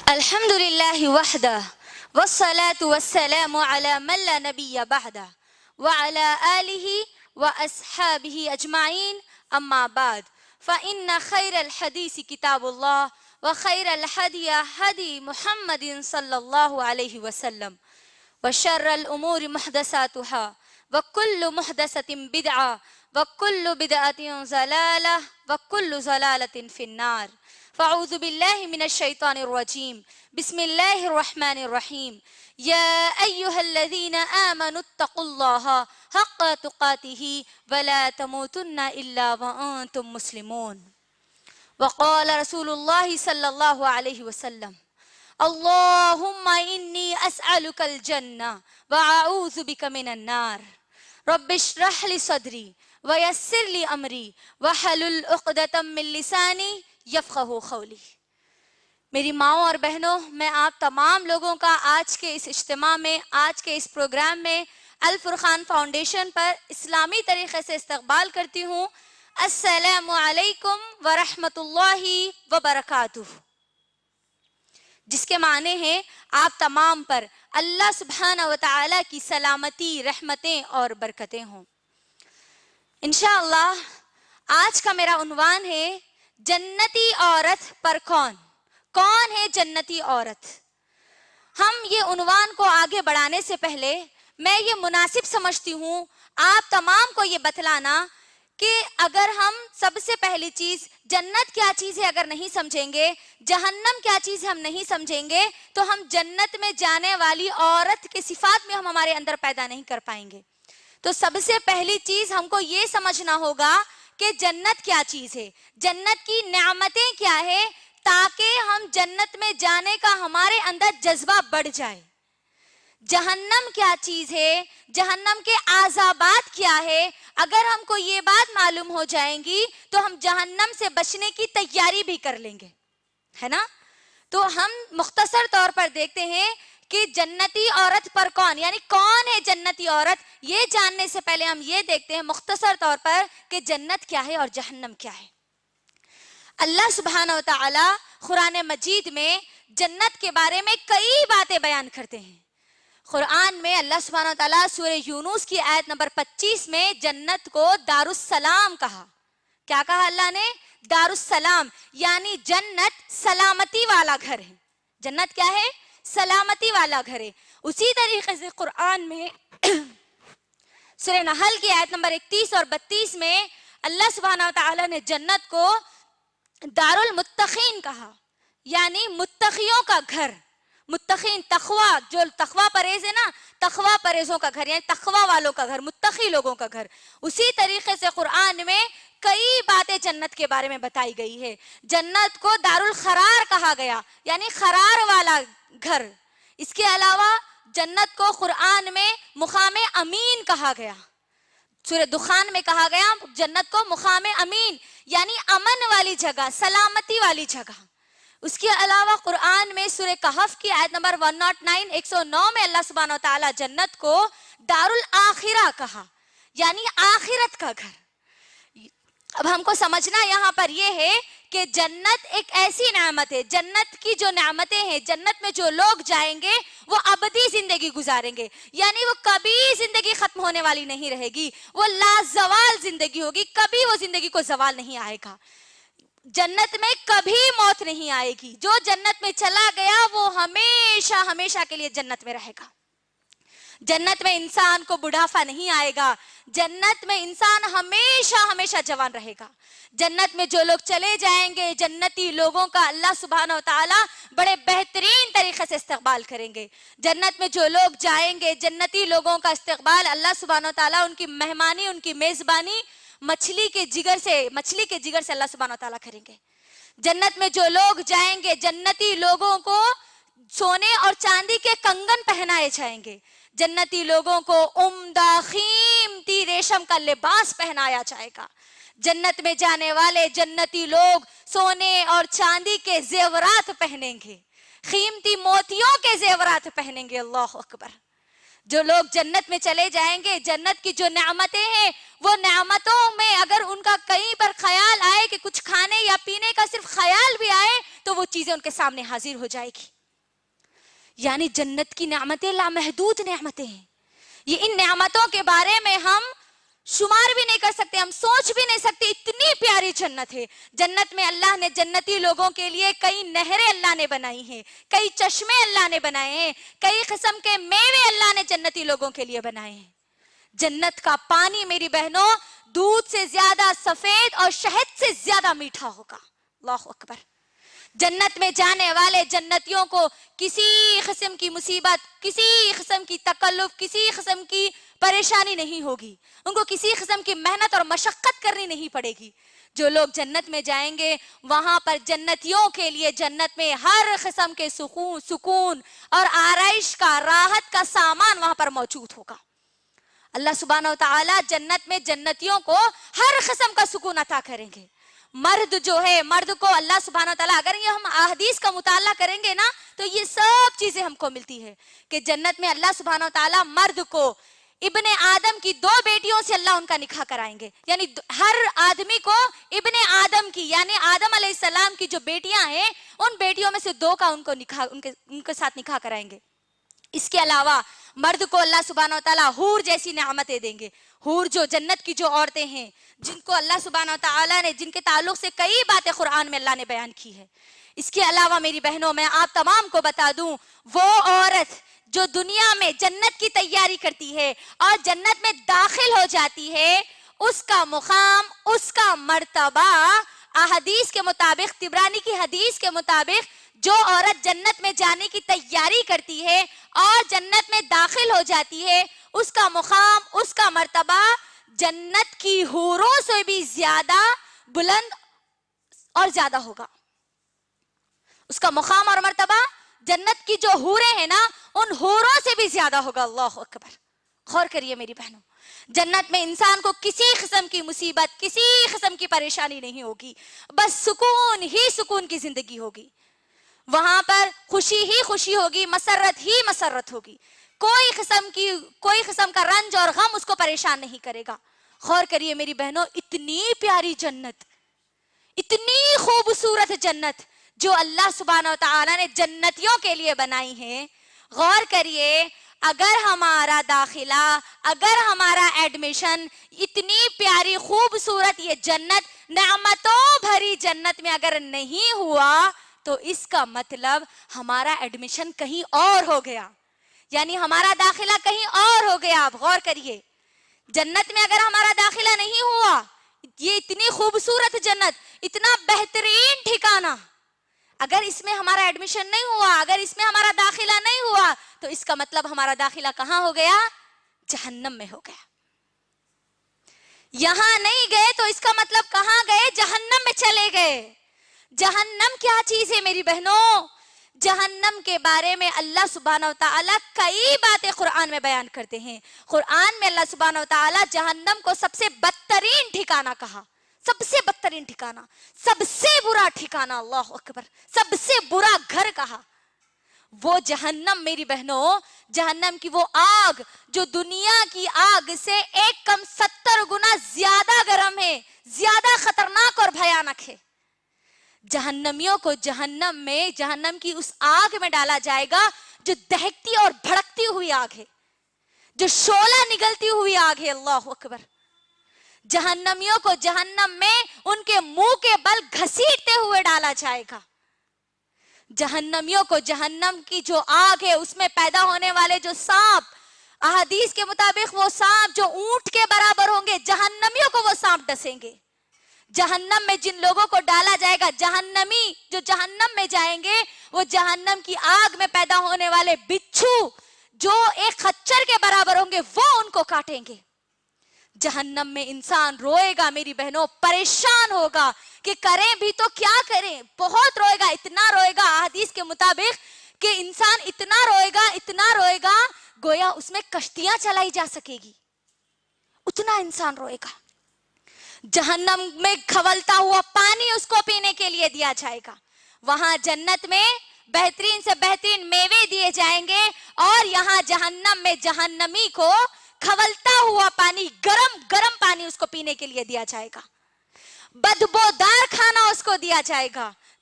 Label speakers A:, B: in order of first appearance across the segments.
A: الحمد لله وحده والصلاة والسلام على من لا نبي بعده وعلى آله وأصحابه أجمعين أما بعد فإن خير الحديث كتاب الله وخير الهدي هدي محمد صلى الله عليه وسلم وشر الأمور محدثاتها وكل محدثة بدعة وكل بدعة ضلالة وكل ضلالة في النار فاعوذ بالله من الشيطان الرجيم بسم الله الرحمن الرحيم يا أيها الذين آمنوا اتقوا الله حق تقاته ولا تموتن إلا وأنتم مسلمون وقال رسول الله صلى الله عليه وسلم اللهم إني أسألك الجنة وأعوذ بك من النار رب اشرح لي صدري ويسر لي أمري واحلل عقدة من لساني یفقہوا قولی۔ میری ماؤں اور بہنوں، میں آپ تمام لوگوں کا آج کے اس اجتماع میں، آج کے اس پروگرام میں الفرقان فاؤنڈیشن پر اسلامی طریقے سے استقبال کرتی ہوں۔ السلام علیکم ورحمۃ اللہ وبرکاتہ، جس کے معنی ہے آپ تمام پر اللہ سبحانہ و تعالی کی سلامتی، رحمتیں اور برکتیں ہوں۔ انشاءاللہ آج کا میرا عنوان ہے جنتی عورت پر کون ہے جنتی عورت؟ ہم یہ عنوان کو آگے بڑھانے سے پہلے میں یہ مناسب سمجھتی ہوں آپ تمام کو یہ بتلانا کہ اگر ہم سب سے پہلی چیز جنت کیا چیز ہے اگر نہیں سمجھیں گے، جہنم کیا چیز ہے ہم نہیں سمجھیں گے، تو ہم جنت میں جانے والی عورت کے صفات میں ہم ہمارے اندر پیدا نہیں کر پائیں گے۔ تو سب سے پہلی چیز ہم کو یہ سمجھنا ہوگا کہ جنت کیا چیز ہے، جنت کی نعمتیں کیا ہے، تاکہ ہم جنت میں جانے کا ہمارے اندر جذبہ بڑھ جائے۔ جہنم کیا چیز ہے، جہنم کے عذابات کیا ہے، اگر ہم کو یہ بات معلوم ہو جائیں گی تو ہم جہنم سے بچنے کی تیاری بھی کر لیں گے، ہے نا؟ تو ہم مختصر طور پر دیکھتے ہیں کہ جنتی عورت پر یعنی کون ہے جنتی عورت، یہ جاننے سے پہلے ہم یہ دیکھتے ہیں مختصر طور پر کہ جنت کیا ہے اور جہنم کیا ہے۔ اللہ سبحانہ و تعالی قرآن مجید میں جنت کے بارے میں کئی باتیں بیان کرتے ہیں۔ قرآن میں اللہ سبحانہ و تعالی سورہ یونس کی آیت نمبر 25 میں جنت کو دار السلام کہا۔ کیا کہا اللہ نے؟ دار السلام، یعنی جنت سلامتی والا گھر ہے۔ جنت کیا ہے؟ سلامتی والا گھر ہے۔ اسی طریقے سے قرآن میں سورہ نحل کی آیت نمبر 31 اور 32 میں اللہ سبحانہ و تعالی نے جنت کو دار المتقین کہا، یعنی متقیوں کا گھر۔ متقین تقوی، جو تقوی پرہیز ہے نا، تقوی پرہیزوں کا گھر، یعنی تقوی والوں کا گھر، متقی لوگوں کا گھر۔ اسی طریقے سے قرآن میں کئی باتیں جنت کے بارے میں بتائی گئی ہے۔ جنت کو دار القرار کہا گیا، یعنی قرار والا گھر۔ اس کے علاوہ جنت کو قرآن میں مقام امین کہا گیا۔ سورہ دخان میں کہا گیا جنت کو مقام امین، یعنی امن والی جگہ، سلامتی والی جگہ۔ اس کے علاوہ قرآن میں سورہ کہف کی آیت نمبر 109 میں اللہ سبحانہ و تعالی جنت کو دار الاخرہ کہا، یعنی آخرت کا گھر۔ اب ہم کو سمجھنا یہاں پر یہ ہے کہ جنت ایک ایسی نعمت ہے، جنت کی جو نعمتیں ہیں، جنت میں جو لوگ جائیں گے وہ ابدی زندگی گزاریں گے، یعنی وہ کبھی زندگی ختم ہونے والی نہیں رہے گی، وہ لازوال زندگی ہوگی، کبھی وہ زندگی کو زوال نہیں آئے گا۔ جنت میں کبھی موت نہیں آئے گی، جو جنت میں چلا گیا وہ ہمیشہ ہمیشہ کے لیے جنت میں رہے گا۔ جنت میں انسان کو بڑھاپا نہیں آئے گا، جنت میں انسان ہمیشہ ہمیشہ جوان رہے گا۔ جنت میں جو لوگ چلے جائیں گے، جنتی لوگوں کا اللہ سبحانہ و تعالی بڑے بہترین طریقے سے استقبال کریں گے۔ جنت میں جو لوگ جائیں گے، جنتی لوگوں کا استقبال اللہ سبحانہ و تعالی، ان کی مہمانی، ان کی میزبانی مچھلی کے جگر سے اللہ سبحانہ و تعالی کریں گے۔ جنت میں جو لوگ جائیں گے، جنتی لوگوں کو سونے اور چاندی کے کنگن پہنائے جائیں گے، جنتی لوگوں کو عمدہ قیمتی ریشم کا لباس پہنایا جائے گا۔ جنت میں جانے والے جنتی لوگ سونے اور چاندی کے زیورات پہنیں گے، قیمتی موتیوں کے زیورات پہنیں گے۔ اللہ اکبر۔ جو لوگ جنت میں چلے جائیں گے، جنت کی جو نعمتیں ہیں، وہ نعمتوں میں اگر ان کا کہیں پر خیال آئے کہ کچھ کھانے یا پینے کا صرف خیال بھی آئے تو وہ چیزیں ان کے سامنے حاضر ہو جائے گی۔ یعنی جنت کی نعمتیں لامحدود نعمتیں ہیں. یہ ان نعمتوں کے بارے میں ہم شمار بھی نہیں کر سکتے, ہم سوچ بھی نہیں سکتے, اتنی پیاری جنت ہے. جنت میں اللہ نے جنتی لوگوں کے لیے کئی نہریں اللہ نے بنائی ہیں, کئی چشمے اللہ نے بنائے ہیں, کئی قسم کے میوے اللہ نے جنتی لوگوں کے لیے بنائے ہیں. جنت کا پانی میری بہنوں دودھ سے زیادہ سفید اور شہد سے زیادہ میٹھا ہوگا. اللہ اکبر. جنت میں جانے والے جنتیوں کو کسی قسم کی مصیبت, کسی قسم کی تکلف, کسی قسم کی پریشانی نہیں ہوگی. ان کو کسی قسم کی محنت اور مشقت کرنی نہیں پڑے گی. جو لوگ جنت میں جائیں گے وہاں پر جنتیوں کے لیے جنت میں ہر قسم کے سکون اور آرائش کا, راحت کا سامان وہاں پر موجود ہوگا. اللہ سبحانہ و تعالی جنت میں جنتیوں کو ہر قسم کا سکون عطا کریں گے. مرد جو ہے, مرد کو اللہ سبحانہ و تعالیٰ, اگر یہ ہم احادیث کا مطالعہ کریں گے نا تو یہ سب چیزیں ہم کو ملتی ہے کہ جنت میں اللہ سبحانہ و تعالیٰ مرد کو ابن آدم کی 2 بیٹیوں سے اللہ ان کا نکاح کرائیں گے. یعنی ہر آدمی کو ابن آدم کی, یعنی آدم علیہ السلام کی جو بیٹیاں ہیں ان بیٹیوں میں سے 2 کا ان کے ساتھ نکاح کرائیں گے. اس کے علاوہ مرد کو اللہ سبحانہ و تعالیٰ حور جیسی نعمتیں دیں گے. حور جو جنت کی جو عورتیں ہیں جن کو اللہ سبحانہ و تعالیٰ نے, جن کے تعلق سے کئی باتیں قرآن میں اللہ نے بیان کی ہے. اس کے علاوہ میری بہنوں میں آپ تمام کو بتا دوں, وہ عورت جو دنیا میں جنت کی تیاری کرتی ہے اور جنت میں داخل ہو جاتی ہے, اس کا مقام, اس کا مرتبہ احادیث کے مطابق, طبرانی کی حدیث کے مطابق, جو عورت جنت میں جانے کی تیاری کرتی ہے اور جنت میں داخل ہو جاتی ہے, اس کا مقام, اس کا مرتبہ جنت کی حوروں سے بھی زیادہ بلند اور زیادہ ہوگا. اس کا مقام اور مرتبہ جنت کی جو حوریں ہیں نا ان حوروں سے بھی زیادہ ہوگا. اللہ اکبر. غور کریے میری بہنوں, جنت میں انسان کو کسی قسم کی مصیبت, کسی قسم کی پریشانی نہیں ہوگی, بس سکون ہی سکون کی زندگی ہوگی. وہاں پر خوشی ہی خوشی ہوگی, مسرت ہی مسرت ہوگی. کوئی قسم کا رنج اور غم اس کو پریشان نہیں کرے گا. غور کریے میری بہنوں, اتنی پیاری جنت, اتنی خوبصورت جنت جو اللہ سبحانہ و تعالیٰ نے جنتیوں کے لیے بنائی ہے. غور کریے, اگر ہمارا داخلہ, اگر ہمارا ایڈمیشن اتنی پیاری خوبصورت یہ جنت, نعمتوں بھری جنت میں اگر نہیں ہوا تو اس کا مطلب ہمارا ایڈمیشن کہیں اور ہو گیا, یعنی ہمارا داخلہ کہیں اور ہو گیا. آپ غور کریے, جنت میں اگر ہمارا داخلہ نہیں ہوا, یہ اتنی خوبصورت جنت, اتنا بہترین ٹھکانہ, اگر اس میں ہمارا ایڈمیشن نہیں ہوا, اگر اس میں ہمارا داخلہ نہیں ہوا تو اس کا مطلب ہمارا داخلہ کہاں ہو گیا؟ جہنم میں ہو گیا. یہاں نہیں گئے تو اس کا مطلب کہاں گئے؟ جہنم میں چلے گئے. جہنم کیا چیز ہے میری بہنوں؟ جہنم کے بارے میں اللہ سبحانہ و تعالیٰ کئی باتیں قرآن میں بیان کرتے ہیں. قرآن میں اللہ سبحانہ و تعالیٰ جہنم کو سب سے بدترین ٹھکانہ کہا, سب سے بدترین ٹھکانہ, سب سے برا ٹھکانہ. اللہ اکبر. سب سے برا گھر کہا. وہ جہنم میری بہنوں, جہنم کی وہ آگ جو دنیا کی آگ سے 70 گنا زیادہ گرم ہے, زیادہ خطرناک اور بھیانک ہے. جہنمیوں کو جہنم میں, جہنم کی اس آگ میں ڈالا جائے گا جو دہکتی اور بھڑکتی ہوئی آگ ہے, جو شعلہ نگلتی ہوئی آگ ہے. اللہ اکبر. جہنمیوں کو جہنم میں ان کے منہ کے بل گھسیٹتے ہوئے ڈالا جائے گا. جہنمیوں کو جہنم کی جو آگ ہے اس میں پیدا ہونے والے جو سانپ, احادیث کے مطابق وہ سانپ جو اونٹ کے برابر ہوں گے, جہنمیوں کو وہ سانپ ڈسیں گے. جہنم میں جن لوگوں کو ڈالا جائے گا, جہنمی جو جہنم میں جائیں گے, وہ جہنم کی آگ میں پیدا ہونے والے بچھو جو ایک خچر کے برابر ہوں گے وہ ان کو کاٹیں گے. جہنم میں انسان روئے گا میری بہنوں, پریشان ہوگا کہ کریں بھی تو کیا کریں. بہت روئے گا, اتنا روئے گا حدیث کے مطابق کہ انسان اتنا روئے گا گویا اس میں کشتیاں چلائی جا سکے گی, اتنا انسان روئے گا. جہنم میں کھولتا ہوا پانی اس کو پینے کے لیے دیا جائے گا. وہاں جنت میں بہترین سے بہترین میوے دیے جائیں گے, اور یہاں جہنم میں جہنمی کو کھولتا ہوا پانی, گرم گرم پانی اس کو پینے کے لیے دیا جائے گا. بدبودار کھانا اس کو دیا جائے گا.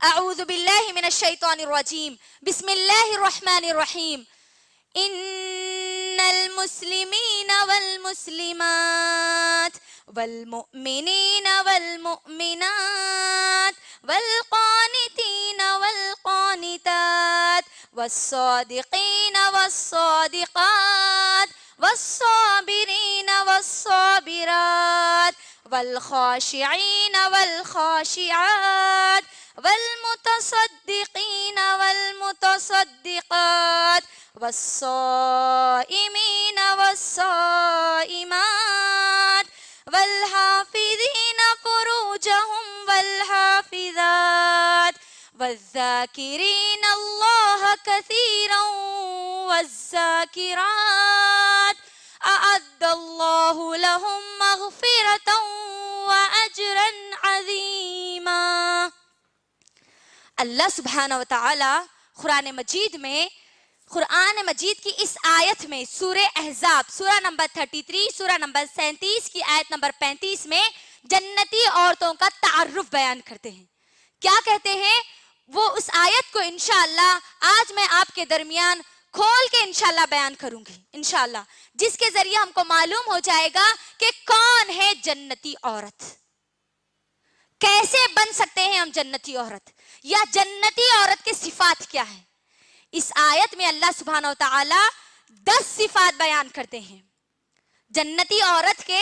A: اعوذ باللہ من الشیطان الرجیم، بسم اللہ الرحمن الرحیم۔ ان المسلمین والمسلمات والمؤمنین والمؤمنات والقانتین والقانتات والصادقین والصادقات والصابرین والصابرات والخاشعین والخاشعات والمتصدقین والمتصدقات والصائمین والصائمات والحافظین فروجهم والحافظات والذاکرین اللہ کثیرا والذاکرات اعد اللہ لهم مغفرتا واجرا عظیما۔ اللہ سبحانہ وتعالی قرآن مجید کی اس آیت میں سورہ احزاب سورہ نمبر 33 سورہ نمبر 37 کی آیت نمبر 35 میں جنتی عورتوں کا تعارف بیان کرتے ہیں۔ کیا کہتے ہیں وہ اس آیت کو انشاءاللہ آج میں آپ کے درمیان کھول کے انشاءاللہ بیان کروں گی انشاءاللہ، جس کے ذریعے ہم کو معلوم ہو جائے گا کہ کون ہے جنتی عورت، کیسے بن سکتے ہیں ہم جنتی عورت، یا جنتی عورت کے صفات کیا ہیں۔ اس آیت میں اللہ سبحانہ وتعالی 10 صفات بیان کرتے ہیں، جنتی عورت کے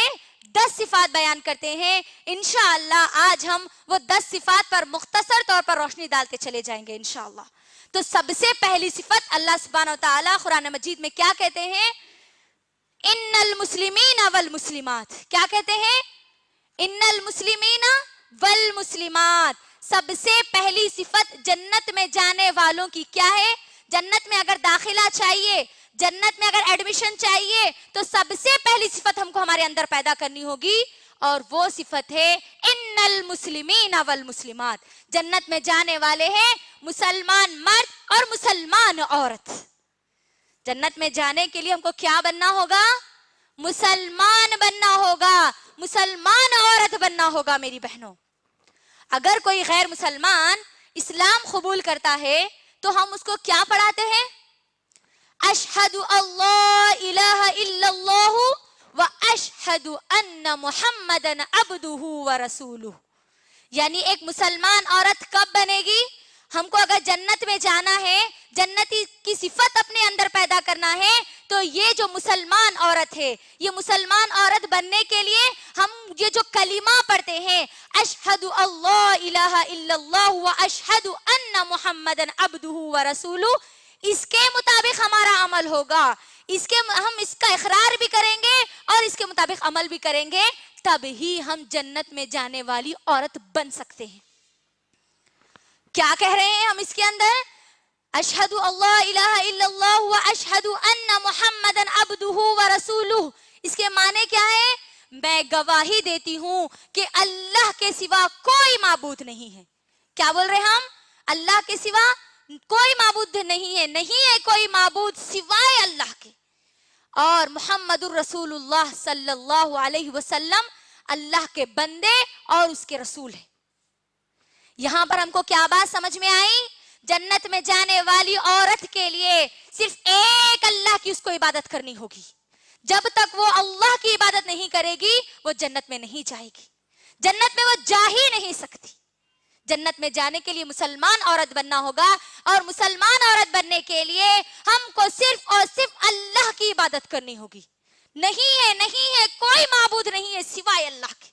A: 10 صفات بیان کرتے ہیں۔ انشاءاللہ آج ہم وہ 10 صفات پر مختصر طور پر روشنی ڈال کے چلے جائیں گے انشاءاللہ۔ تو سب سے پہلی صفت اللہ سبحانہ وتعالی قرآن مجید میں کیا کہتے ہیں؟ ان المسلمین والمسلمات۔ کیا کہتے ہیں؟ ان المسلمین والمسلمات۔ سب سے پہلی صفت جنت میں جانے والوں کی کیا ہے؟ جنت میں اگر داخلہ چاہیے، جنت میں اگر ایڈمیشن چاہیے، تو سب سے پہلی صفت ہم کو ہمارے اندر پیدا کرنی ہوگی، اور وہ صفت ہے ان المسلمین والمسلمات۔ جنت میں جانے والے ہیں مسلمان مرد اور مسلمان عورت۔ جنت میں جانے کے لیے ہم کو کیا بننا ہوگا؟ مسلمان بننا ہوگا، مسلمان عورت بننا ہوگا میری بہنوں۔ اگر کوئی غیر مسلمان اسلام قبول کرتا ہے تو ہم اس کو کیا پڑھاتے ہیں؟ اشہد اللہ الہ الا اللہ و اشہد ان محمدن عبدہ و رسولہ۔ یعنی ایک مسلمان عورت کب بنے گی؟ ہم کو اگر جنت میں جانا ہے، جنتی کی صفت اپنے اندر پیدا کرنا ہے، تو یہ جو مسلمان عورت ہے، یہ مسلمان عورت بننے کے لیے ہم یہ جو کلمہ پڑھتے ہیں، اشہد اللہ الہ الا اللہ و اشہد ان محمدن عبدہ و رسولہ، اس کے مطابق ہمارا عمل ہوگا، ہم اس کا اقرار بھی کریں گے اور اس کے مطابق عمل بھی کریں گے، تب ہی ہم جنت میں جانے والی عورت بن سکتے ہیں۔ کیا کہہ رہے ہیں ہم اس کے اندر؟ اشہد اللہ الہ الا اللہ و اشہد ان محمدن عبدہ و رسولہ۔ اس کے معنی کیا ہے؟ میں گواہی دیتی ہوں کہ اللہ کے سوا کوئی معبود نہیں ہے۔ کیا بول رہے ہم؟ اللہ کے سوا کوئی معبود نہیں ہے، نہیں ہے کوئی معبود سوائے اللہ کے، اور محمد الرسول اللہ صلی اللہ علیہ وسلم اللہ کے بندے اور اس کے رسول ہیں۔ یہاں پر ہم کو کیا بات سمجھ میں آئی؟ جنت میں جانے والی عورت کے لیے صرف ایک اللہ کی اس کو عبادت کرنی ہوگی۔ جب تک وہ اللہ کی عبادت نہیں کرے گی وہ جنت میں نہیں جائے گی، جنت میں وہ جا ہی نہیں سکتی۔ جنت میں جانے کے لیے مسلمان عورت بننا ہوگا، اور مسلمان عورت بننے کے لیے ہم کو صرف اور صرف اللہ کی عبادت کرنی ہوگی۔ نہیں ہے کوئی معبود نہیں ہے سوائے اللہ کے۔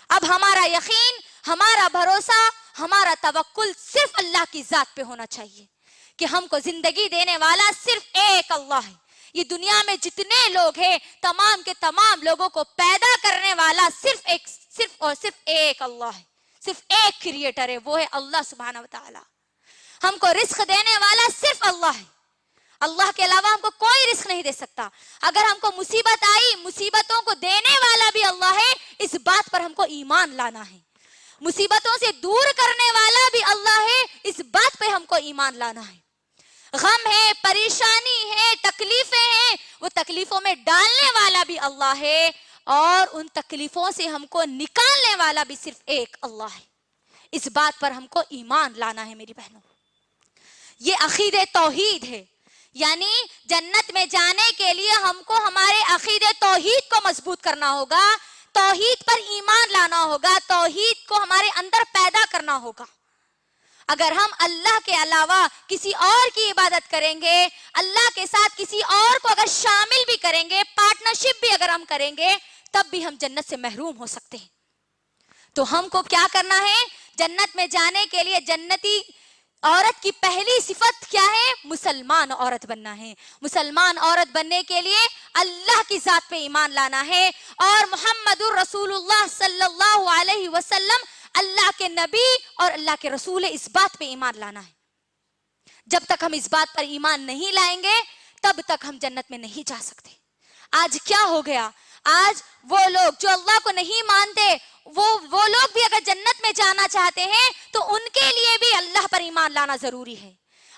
A: اب ہمارا یقین، ہمارا بھروسہ، ہمارا توکل صرف اللہ کی ذات پہ ہونا چاہیے کہ ہم کو زندگی دینے والا صرف ایک اللہ ہے۔ یہ دنیا میں جتنے لوگ ہیں تمام کے تمام لوگوں کو پیدا کرنے والا صرف اور صرف ایک اللہ ہے، صرف ایک کریٹر ہے، وہ ہے اللہ سبحانہ وتعالی۔ ہم کو رزق دینے والا صرف اللہ ہے، اللہ کے علاوہ ہم کو کوئی رزق نہیں دے سکتا۔ اگر ہم کو مصیبت آئی، مصیبتوں کو دینے والا بھی اللہ ہے، اس بات پر ہم کو ایمان لانا ہے۔ مصیبتوں سے دور کرنے والا بھی اللہ ہے، اس بات پہ ہم کو ایمان لانا ہے۔ غم ہے، پریشانی ہے، تکلیفیں ہیں، وہ تکلیفوں میں ڈالنے والا بھی اللہ ہے، اور ان تکلیفوں سے ہم کو نکالنے والا بھی صرف ایک اللہ ہے۔ اس بات پر ہم کو ایمان لانا ہے میری بہنوں. یہ عقید توحید ہے. یعنی جنت میں جانے کے لیے ہم کو ہمارے عقید توحید کو مضبوط کرنا ہوگا, توحید پر ایمان لانا ہوگا, توحید کو ہمارے اندر پیدا کرنا ہوگا. اگر ہم اللہ کے علاوہ کسی اور کی عبادت کریں گے, اللہ کے ساتھ کسی اور کو اگر شامل بھی کریں گے, پارٹنرشپ بھی اگر ہم کریں گے, تب بھی ہم جنت سے محروم ہو سکتے ہیں. تو ہم کو کیا کرنا ہے؟ جنت میں جانے کے لیے جنتی عورت کی پہلی صفت کیا ہے؟ مسلمان عورت بننا ہے. مسلمان عورت بننے کے لیے اللہ کی ذات پہ ایمان لانا ہے اور محمد الرسول اللہ صلی اللہ علیہ وسلم اللہ کے نبی اور اللہ کے رسول ہے, اس بات پہ ایمان لانا ہے. جب تک ہم اس بات پر ایمان نہیں لائیں گے تب تک ہم جنت میں نہیں جا سکتے. آج کیا ہو گیا؟ آج وہ لوگ جو اللہ کو نہیں مانتے, وہ لوگ بھی اگر جنت میں جانا چاہتے ہیں تو ان کے لیے بھی اللہ پر ایمان لانا ضروری ہے.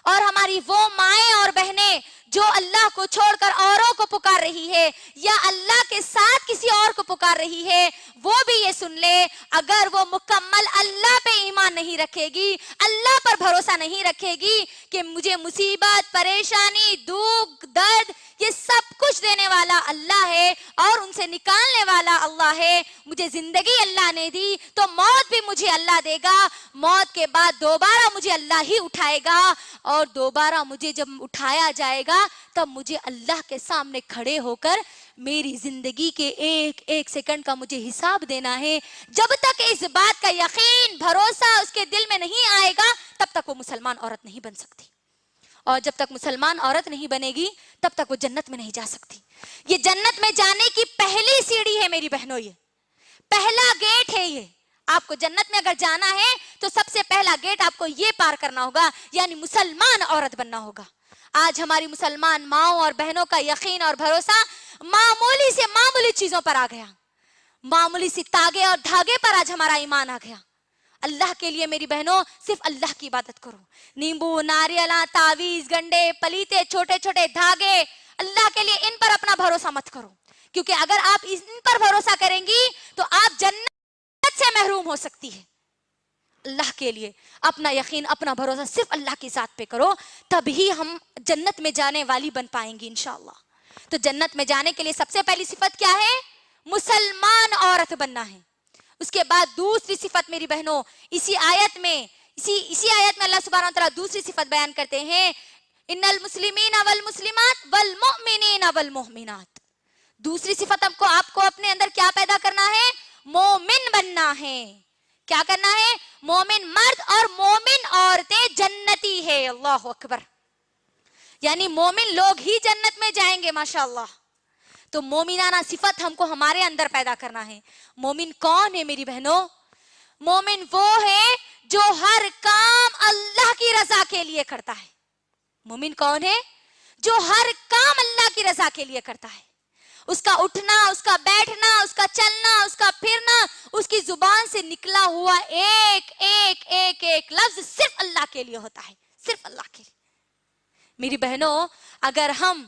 A: اور ہماری وہ مائیں اور بہنیں جو اللہ کو چھوڑ کر اوروں کو پکار رہی ہے یا اللہ کے ساتھ کسی اور کو پکار رہی ہے, وہ بھی یہ سن لے, اگر وہ مکمل اللہ پہ ایمان نہیں رکھے گی, اللہ پر بھروسہ نہیں رکھے گی کہ مجھے مصیبت, پریشانی, دکھ, درد یہ سب کچھ دینے والا اللہ ہے اور ان سے نکالنے والا اللہ ہے, مجھے زندگی اللہ نے دی تو موت بھی مجھے اللہ دے گا, موت کے بعد دوبارہ مجھے اللہ ہی اٹھائے گا, اور دوبارہ مجھے جب اٹھایا جائے گا تب مجھے اللہ کے سامنے کھڑے ہو کر میری زندگی کے ایک ایک سیکنڈ کا مجھے حساب دینا ہے. جب تک اس بات کا یقین, بھروسہ اس کے دل میں نہیں آئے گا تب تک وہ مسلمان عورت نہیں بن سکتی, اور جب تک مسلمان عورت نہیں بنے گی تب تک وہ جنت میں نہیں جا سکتی. یہ جنت میں جانے کی پہلی سیڑھی ہے میری بہنوں, یہ پہلا گیٹ ہے. یہ آپ کو جنت میں اگر جانا ہے تو سب سے پہلا گیٹ آپ کو یہ پار کرنا ہوگا, یعنی مسلمان عورت بننا ہوگا. آج ہماری مسلمان ماؤں اور بہنوں کا یقین اور بھروسہ معمولی سے معمولی چیزوں پر آ گیا, معمولی سی تاگے اور دھاگے پر آج ہمارا ایمان آ گیا. اللہ کے لیے میری بہنوں صرف اللہ کی عبادت کرو. نیمبو, ناریل, تعویذ, گنڈے, پلیتے, چھوٹے چھوٹے دھاگے, اللہ کے لیے ان پر اپنا بھروسہ مت کرو, کیونکہ اگر آپ ان پر بھروسہ کریں گی تو آپ جنت سے محروم ہو سکتی ہے. اللہ کے لیے اپنا یقین, اپنا بھروسہ صرف اللہ کی ذات پہ کرو, تبھی ہم جنت میں جانے والی بن پائیں گی انشاءاللہ. تو جنت میں جانے کے لیے سب سے پہلی صفت کیا ہے؟ مسلمان عورت بننا ہے. اس کے بعد دوسری صفت میری بہنوں, اسی آیت میں اللہ سبحانہ و تعالیٰ دوسری صفت بیان کرتے ہیں, ان المسلمین والمسلمات والمؤمنین والمؤمنات. دوسری صفت آپ کو اپنے اندر کیا پیدا کرنا ہے؟ مومن بننا ہے. کیا کرنا ہے؟ مومن مرد اور مومن عورتیں جنتی ہے. اللہ اکبر. یعنی مومن لوگ ہی جنت میں جائیں گے ماشاءاللہ. تو مومنانہ صفت ہم کو ہمارے اندر پیدا کرنا ہے. مومن کون ہے میری بہنوں؟ مومن وہ ہے جو ہر کام اللہ کی رضا کے لیے کرتا ہے. مومن کون ہے؟ جو ہر کام اللہ کی رضا کے لیے کرتا ہے. اس کا اٹھنا, اس کا بیٹھنا, اس کا چلنا, اس کا پھرنا, اس کی زبان سے نکلا ہوا ایک ایک ایک ایک لفظ صرف اللہ کے لیے ہوتا ہے, صرف اللہ کے لیے. میری بہنوں, اگر ہم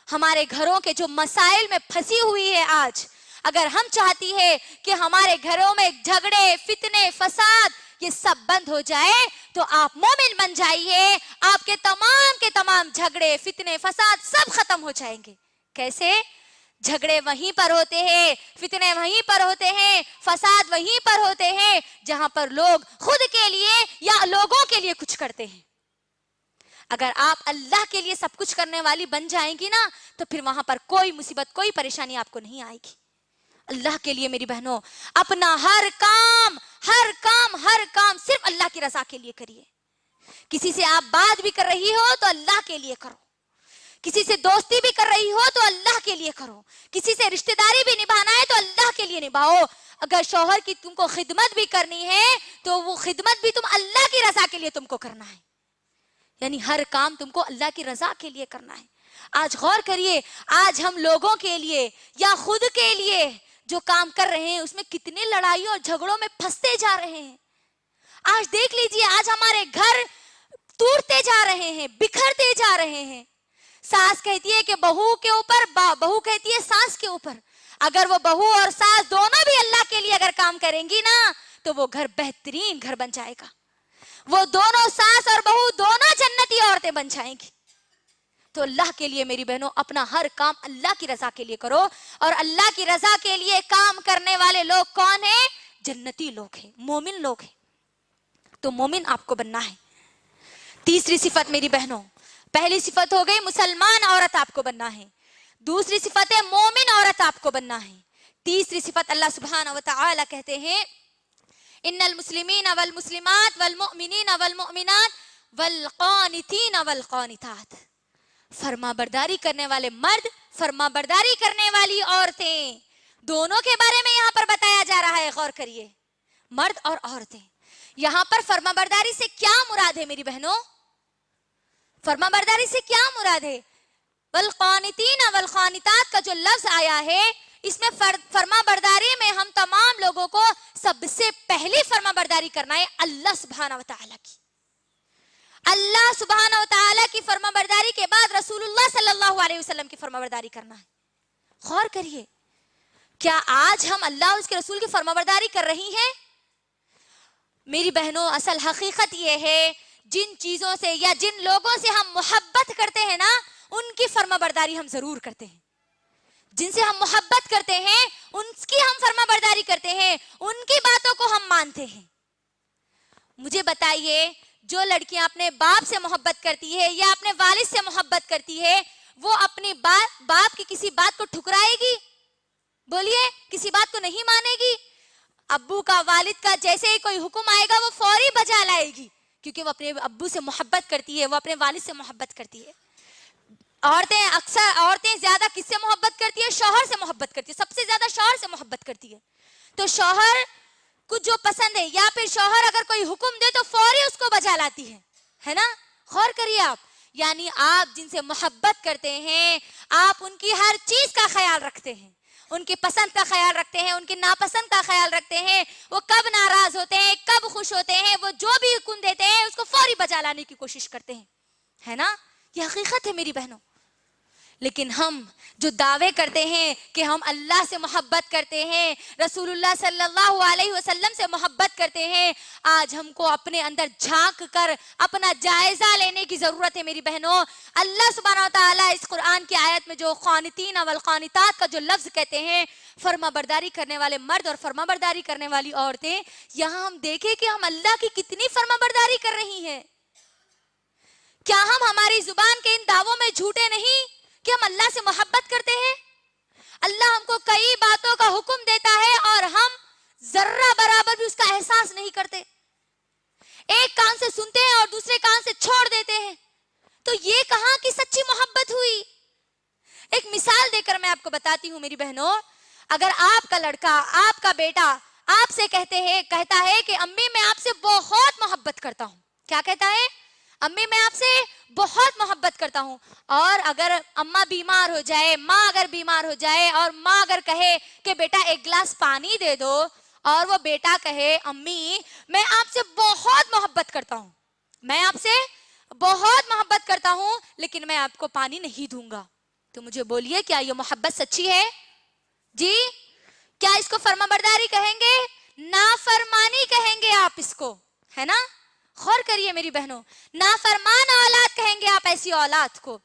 A: ہمارے گھروں کے جو مسائل میں پھنسی ہوئی ہے آج, اگر ہم چاہتی ہے کہ ہمارے گھروں میں جھگڑے, فتنے, فساد یہ سب بند ہو جائے, تو آپ مومن بن جائیے. آپ کے تمام جھگڑے, فتنے, فساد سب ختم ہو جائیں گے. کیسے؟ جھگڑے وہیں پر ہوتے ہیں, فتنے وہیں پر ہوتے ہیں, فساد وہیں پر ہوتے ہیں جہاں پر لوگ خود کے لیے یا لوگوں کے لیے کچھ کرتے ہیں. اگر آپ اللہ کے لیے سب کچھ کرنے والی بن جائیں گی نا, تو پھر وہاں پر کوئی مصیبت, کوئی پریشانی آپ کو نہیں آئے گی. اللہ کے لیے میری بہنوں اپنا ہر کام صرف اللہ کی رضا کے لیے کریے. کسی سے آپ بات بھی کر رہی ہو تو اللہ کے لیے کرو, کسی سے دوستی بھی کر رہی ہو تو اللہ کے لیے کرو, کسی سے رشتہ داری بھی نبھانا ہے تو اللہ کے لیے نبھاؤ. اگر شوہر کی تم کو خدمت بھی کرنی ہے تو وہ خدمت بھی تم اللہ کی رضا کے لیے تم کو کرنا ہے. یعنی ہر کام تم کو اللہ کی رضا کے لیے کرنا ہے. آج غور کریے, آج ہم لوگوں کے لیے یا خود کے لیے جو کام کر رہے ہیں اس میں کتنے لڑائیوں اور جھگڑوں میں پھنستے جا رہے ہیں. آج دیکھ لیجئے, آج ہمارے گھر ٹوٹتے جا رہے ہیں, بکھرتے جا رہے ہیں. ساس کہتی ہے کہ بہو کے اوپر, بہو کہتی ہے ساس کے اوپر. اگر وہ بہو اور ساس دونوں بھی اللہ کے لیے اگر کام کریں گی نا, تو وہ گھر بہترین گھر بن جائے گا. وہ دونوں ساس اور بہو دونوں جنتی عورتیں بن جائیں گی. تو اللہ کے لیے میری بہنوں اپنا ہر کام اللہ کی رضا کے لیے کرو. اور اللہ کی رضا کے لیے کام کرنے والے لوگ کون ہیں؟ جنتی لوگ ہیں, مومن لوگ ہیں. تو مومن آپ کو بننا ہے. تیسری صفت میری بہنوں, پہلی صفت ہو گئی مسلمان عورت آپ کو بننا ہے. دوسری صفت ہے مومن عورت آپ کو بننا ہے. تیسری صفت اللہ سبحانہ و تعالی کہتے ہیں ان المسلمین والمسلمات والمؤمنین والمؤمنات والقانتین والقانتات. فرما برداری کرنے والے مرد, فرما برداری کرنے والی عورتیں, دونوں کے بارے میں یہاں پر بتایا جا رہا ہے. غور کریے, مرد اور عورتیں. یہاں پر فرما برداری سے کیا مراد ہے میری بہنوں؟ فرما برداری سے کیا مراد ہے؟ والقانتین والقانتات کا جو لفظ آیا ہے, اس میں فرما برداری میں ہم تمام لوگوں کو سب سے پہلی فرما برداری کرنا ہے اللہ سبحانہ و تعالیٰ کی. اللہ سبحانہ و تعالیٰ کی فرما برداری کے بعد رسول اللہ صلی اللہ علیہ وسلم کی فرما برداری کرنا ہے. غور کریے, کیا آج ہم اللہ اور اس کے رسول کی فرما برداری کر رہی ہیں؟ میری بہنوں, اصل حقیقت یہ ہے جن چیزوں سے یا جن لوگوں سے ہم محبت کرتے ہیں نا, ان کی فرما برداری ہم ضرور کرتے ہیں. جن سے ہم محبت کرتے ہیں ان کی ہم فرما برداری کرتے ہیں, ان کی باتوں کو ہم مانتے ہیں. مجھے بتائیے, جو لڑکیاں اپنے باپ سے محبت کرتی ہے یا اپنے والد سے محبت کرتی ہے, وہ اپنی باپ کی کسی بات کو ٹھکرائے گی؟ بولیے, کسی بات کو نہیں مانے گی. ابو کا, والد کا جیسے ہی کوئی حکم آئے گا وہ فوری بجا لائے گی, کیونکہ وہ اپنے ابو سے محبت کرتی ہے, وہ اپنے والد سے محبت کرتی ہے. عورتیں زیادہ کس سے محبت کرتی ہے؟ شوہر سے محبت کرتی ہے, سب سے زیادہ شوہر سے محبت کرتی ہے. تو شوہر کو جو پسند ہے یا پھر شوہر اگر کوئی حکم دے تو فوری اس کو بجا لاتی ہے نا. غور کریے آپ, یعنی آپ جن سے محبت کرتے ہیں آپ ان کی ہر چیز کا خیال رکھتے ہیں, ان کی پسند کا خیال رکھتے ہیں, ان کی ناپسند کا خیال رکھتے ہیں. وہ کب ناراض ہوتے ہیں, کب خوش ہوتے ہیں, وہ جو بھی حکم دیتے ہیں اس کو فوری بجا لانے کی کوشش کرتے ہیں, ہے نا. یہ حقیقت ہے میری بہنوں. لیکن ہم جو دعوے کرتے ہیں کہ ہم اللہ سے محبت کرتے ہیں, رسول اللہ صلی اللہ علیہ وسلم سے محبت کرتے ہیں, آج ہم کو اپنے اندر جھانک کر اپنا جائزہ لینے کی ضرورت ہے میری بہنوں. اللہ سبحانہ و تعالیٰ اس قرآن کی آیت میں جو قانتین والقانتات کا جو لفظ کہتے ہیں, فرما برداری کرنے والے مرد اور فرما برداری کرنے والی عورتیں, یہاں ہم دیکھیں کہ ہم اللہ کی کتنی فرما برداری کر رہی ہیں. کیا ہم ہماری زبان کے ان دعووں میں جھوٹے نہیں کہ ہم اللہ سے محبت کرتے ہیں؟ اللہ ہم کو کئی باتوں کا حکم دیتا ہے اور ہم ذرہ برابر بھی اس کا احساس نہیں کرتے. ایک کان سے سنتے ہیں اور دوسرے کان سے چھوڑ دیتے ہیں. تو یہ کہاں کی سچی محبت ہوئی؟ ایک مثال دے کر میں آپ کو بتاتی ہوں میری بہنوں. اگر آپ کا لڑکا, آپ کا بیٹا آپ سے کہتا ہے کہ امی میں آپ سے بہت محبت کرتا ہوں. کیا کہتا ہے؟ امی میں آپ سے بہت محبت کرتا ہوں. اور اگر اماں بیمار ہو جائے, ماں اگر بیمار ہو جائے اور ماں اگر کہے کہ بیٹا ایک گلاس پانی دے دو, اور وہ بیٹا کہے امی میں آپ سے بہت محبت کرتا ہوں, میں آپ سے بہت محبت کرتا ہوں لیکن میں آپ کو پانی نہیں دوں گا, تو مجھے بولیے کیا یہ محبت سچی ہے؟ جی, کیا اس کو فرما برداری کہیں گے؟ نافرمانی کہیں گے آپ اس کو, ہے نا. غور کریے میری بہنوں, نافرمان اولاد کہیں گے آپ ایسی اولاد کو.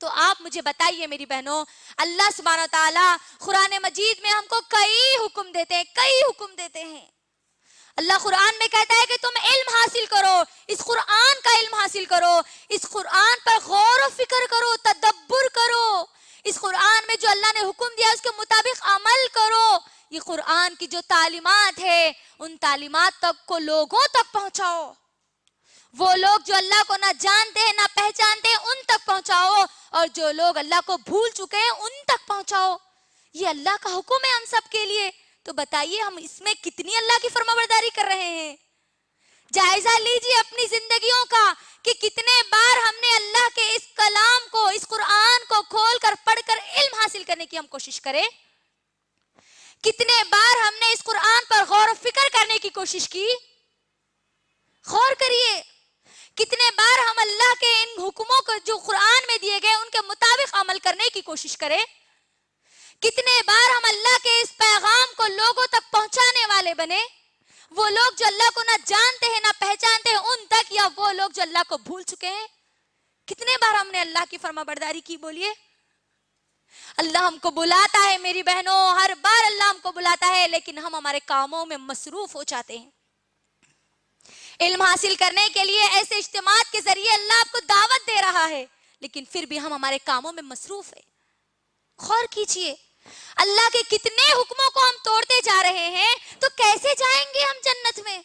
A: تو آپ مجھے بتائیے میری بہنوں, اللہ سبحانہ و تعالیٰ قرآن مجید میں ہم کو کئی حکم دیتے ہیں. اللہ قرآن میں کہتا ہے کہ تم علم حاصل کرو, اس قرآن کا علم حاصل کرو, اس قرآن پر غور و فکر کرو, تدبر کرو, اس قرآن میں جو اللہ نے حکم دیا اس کے مطابق عمل کرو. یہ قرآن کی جو تعلیمات ہے ان تعلیمات تک کو لوگوں تک پہنچاؤ. وہ لوگ جو اللہ کو نہ جانتے ہیں نہ پہچانتے ہیں ان تک پہنچاؤ, اور جو لوگ اللہ کو بھول چکے ہیں ان تک پہنچاؤ. یہ اللہ کا حکم ہے ہم سب کے لیے. تو بتائیے ہم اس میں کتنی اللہ کی فرما برداری کر رہے ہیں؟ جائزہ لیجیے اپنی زندگیوں کا کہ کتنے بار ہم نے اللہ کے اس کلام کو, اس قرآن کو کھول کر پڑھ کر علم حاصل کرنے کی ہم کوشش کریں. کتنے بار ہم نے اس قرآن پر غور و فکر کرنے کی کوشش کی. غور کریے, کتنے بار ہم اللہ کے ان حکموں کو جو قرآن میں دیے گئے ان کے مطابق عمل کرنے کی کوشش کریں. کتنے بار ہم اللہ کے اس پیغام کو لوگوں تک پہنچانے والے بنے. وہ لوگ جو اللہ کو نہ جانتے ہیں نہ پہچانتے ہیں ان تک، یا وہ لوگ جو اللہ کو بھول چکے ہیں؟ کتنے بار ہم نے اللہ کی فرما برداری کی؟ بولیے. اللہ ہم کو بلاتا ہے میری بہنوں، ہر بار اللہ ہم کو بلاتا ہے، لیکن ہم ہمارے کاموں میں مصروف ہو جاتے ہیں. علم حاصل کرنے کے لیے ایسے اجتماعات کے ذریعے اللہ آپ کو دعوت دے رہا ہے، لیکن پھر بھی ہم ہمارے کاموں میں مصروف ہیں. غور کیجئے، اللہ کے کتنے حکموں کو ہم توڑتے جا رہے ہیں، تو کیسے جائیں گے ہم جنت میں؟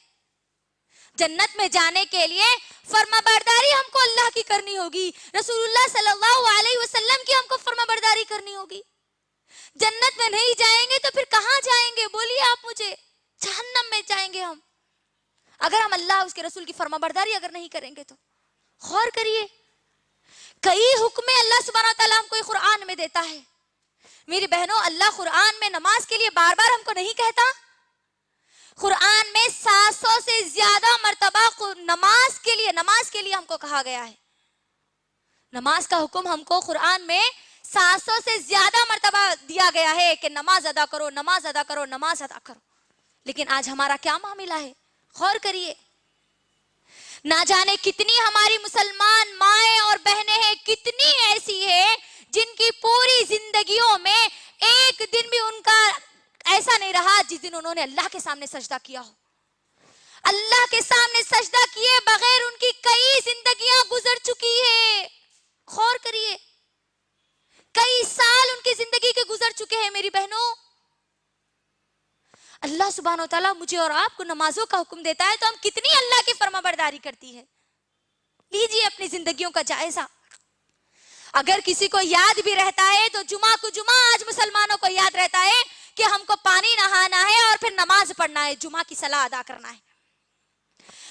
A: جنت میں جانے کے لیے فرما برداری ہم کو اللہ کی کرنی ہوگی، رسول اللہ صلی اللہ علیہ وسلم کی ہم کو فرما برداری کرنی ہوگی. جنت میں نہیں جائیں گے تو پھر کہاں جائیں گے؟ بولیے آپ مجھے. جہنم میں جائیں گے ہم، اگر ہم اللہ اس کے رسول کی فرما برداری اگر نہیں کریں گے تو. غور کریے، کئی حکمیں اللہ سبحانہ وتعالیٰ ہم کو قرآن میں دیتا ہے. میری بہنوں، اللہ قرآن میں نماز کے لیے بار بار ہم کو نہیں کہتا. قرآن میں 700 سے زیادہ مرتبہ نماز کے لیے ہم کو کہا گیا ہے. نماز کا حکم ہم کو قرآن میں 700 سے زیادہ مرتبہ دیا گیا ہے کہ نماز ادا کرو، نماز ادا کرو، نماز ادا کرو. لیکن آج ہمارا کیا معاملہ ہے؟ غور کریے. نہ جانے کتنی ہماری مسلمان مائیں اور بہنیں ہیں، کتنی ایسی ہیں جن کی پوری زندگیوں میں ایک دن بھی ان کا ایسا نہیں رہا جس دن انہوں نے اللہ کے سامنے سجدہ کیا ہو. اللہ کے سامنے سجدہ کیے بغیر ان کی کئی زندگیاں گزر چکی ہیں. غور کریے، کئی سال ان کی زندگی کے گزر چکے ہیں. میری بہنوں، اللہ سبحانہ وتعالیٰ مجھے اور آپ کو نمازوں کا حکم دیتا ہے تو ہم کتنی اللہ کی فرما برداری کرتی ہے. لیجیے اپنی زندگیوں کا جائزہ. اگر کسی کو یاد بھی رہتا ہے تو جمعہ کو جمعہ آج مسلمانوں کو یاد رہتا ہے کہ ہم کو پانی نہانا ہے اور پھر نماز پڑھنا ہے، جمعہ کی صلاح ادا کرنا ہے.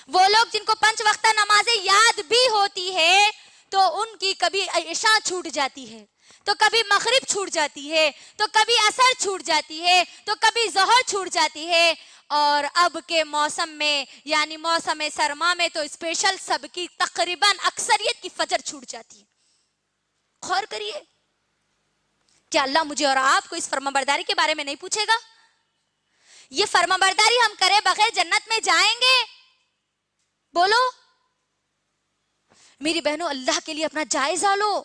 A: وہ لوگ جن کو 5 وقتہ نمازیں یاد بھی ہوتی ہے تو ان کی کبھی عشاء چھوٹ جاتی ہے، تو کبھی مغرب چھوٹ جاتی ہے، تو کبھی عصر چھوٹ جاتی ہے، تو کبھی ظہر چھوٹ جاتی ہے. اور اب کے موسم میں یعنی موسم سرما میں تو اسپیشل سب کی تقریباً اکثریت کی فجر چھوٹ جاتی ہے. غور کریے، کیا اللہ مجھے اور آپ کو اس فرما برداری کے بارے میں نہیں پوچھے گا؟ یہ فرما برداری ہم کرے بغیر جنت میں جائیں گے؟ بولو. میری بہنوں، اللہ کے لیے اپنا جائزہ لو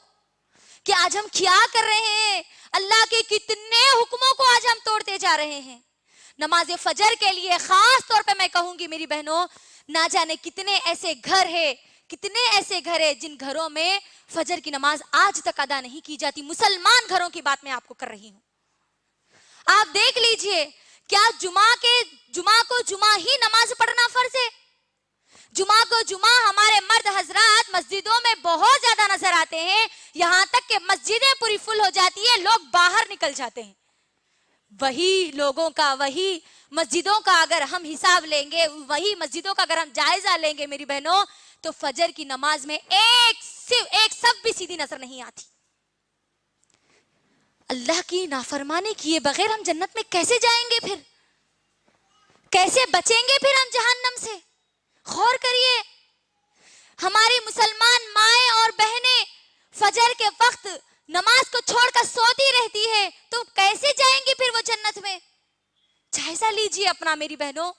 A: کہ آج ہم کیا کر رہے ہیں. اللہ کے کتنے حکموں کو آج ہم توڑتے جا رہے ہیں. نماز فجر کے لیے خاص طور پہ میں کہوں گی میری بہنوں، نہ جانے کتنے ایسے گھر ہیں جن گھروں میں فجر کی نماز آج تک ادا نہیں کی جاتی. مسلمان گھروں کی بات میں آپ کو کر رہی ہوں. آپ دیکھ لیجئے، کیا جمعہ کو جمعہ ہی نماز پڑھنا فرض ہے؟ جمعہ کو جمعہ ہمارے مرد حضرات مسجدوں میں بہت زیادہ نظر آتے ہیں، یہاں تک کہ مسجدیں پوری فل ہو جاتی ہیں، لوگ باہر نکل جاتے ہیں. وہی لوگوں کا، وہی مسجدوں کا اگر ہم حساب لیں گے، وہی مسجدوں کا اگر ہم جائزہ لیں گے میری بہنوں، تو فجر کی نماز میں ایک صف بھی سیدھی نظر نہیں آتی. اللہ کی نافرمانی کیے بغیر ہم جنت میں کیسے جائیں گے؟ پھر کیسے بچیں گے پھر ہم جہنم سے؟ غور کریے، ہماری مسلمان مائیں اور بہنیں فجر کے وقت نماز کو چھوڑ کر سوتی رہتی ہے، تو کیسے جائیں گی پھر وہ جنت میں؟ جائزہ لیجیے اپنا میری بہنوں.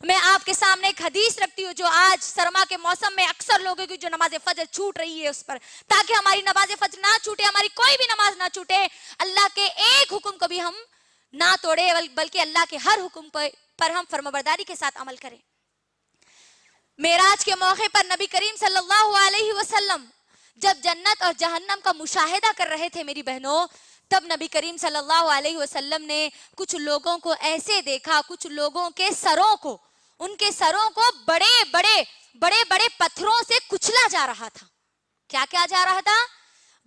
A: میں آپ کے سامنے ایک حدیث رکھتی ہوں جو آج سرما کے موسم میں اکثر لوگوں کی جو نماز فجر چھوٹ رہی ہے اس پر، تاکہ ہماری نماز فجر نہ چھوٹے، ہماری کوئی بھی نماز نہ چھوٹے، اللہ کے ایک حکم کو بھی ہم نہ توڑے، بلکہ اللہ کے ہر حکم پر ہم فرمانبرداری کے ساتھ عمل کریں. معراج کے موقع پر نبی کریم صلی اللہ علیہ وسلم جب جنت اور جہنم کا مشاہدہ کر رہے تھے میری بہنوں، تب نبی کریم صلی اللہ علیہ وسلم نے کچھ لوگوں کو ایسے دیکھا، کچھ لوگوں کے سروں کو، ان کے سروں کو بڑے بڑے پتھروں سے کچلا جا رہا تھا. کیا کیا جا رہا تھا؟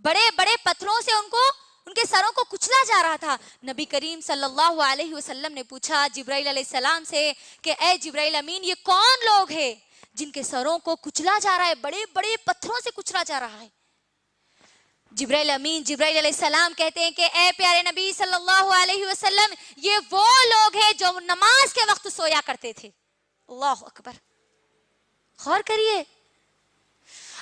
A: بڑے بڑے پتھروں سے ان کے سروں کو کچلا جا رہا تھا. نبی کریم صلی اللہ علیہ وسلم نے پوچھا جبرائیل علیہ السلام سے کہ اے جبرائیل امین، یہ کون لوگ ہیں جن کے سروں کو کچلا جا رہا ہے، بڑے بڑے پتھروں سے کچلا جا رہا ہے؟ جبرائیل امین جبرائیل علیہ السلام کہتے ہیں کہ اے پیارے نبی صلی اللہ علیہ وسلم، یہ وہ لوگ ہیں جو نماز کے وقت سویا کرتے تھے. اللہ اکبر. غور کریے،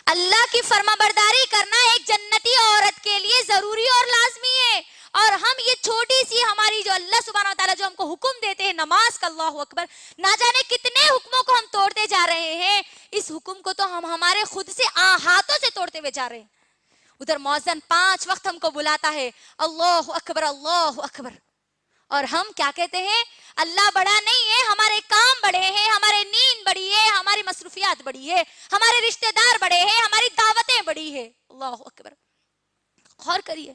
A: اللہ کی فرما برداری کرنا ایک جنتی عورت کے لیے ضروری اور لازمی ہے، اور ہم یہ چھوٹی سی ہماری جو اللہ سبحانہ وتعالیٰ جو ہم کو حکم دیتے ہیں نماز کا، اللہ اکبر، نہ جانے کتنے حکموں کو ہم توڑتے جا رہے ہیں. اس حکم کو تو ہم ہمارے خود سے ہاتھوں سے توڑتے ہوئے جا رہے ہیں. ادھر مؤذن 5 وقت ہم کو بلاتا ہے، اللہ اکبر اللہ اکبر، اور ہم کیا کہتے ہیں؟ اللہ بڑا نہیں ہے، ہمارے کام بڑے ہیں، ہمارے نیند بڑی ہے، ہماری مصروفیات بڑی ہے، ہمارے رشتہ دار بڑے ہیں، ہماری دعوتیں بڑی ہے. اللہ اکبر. غور کریے،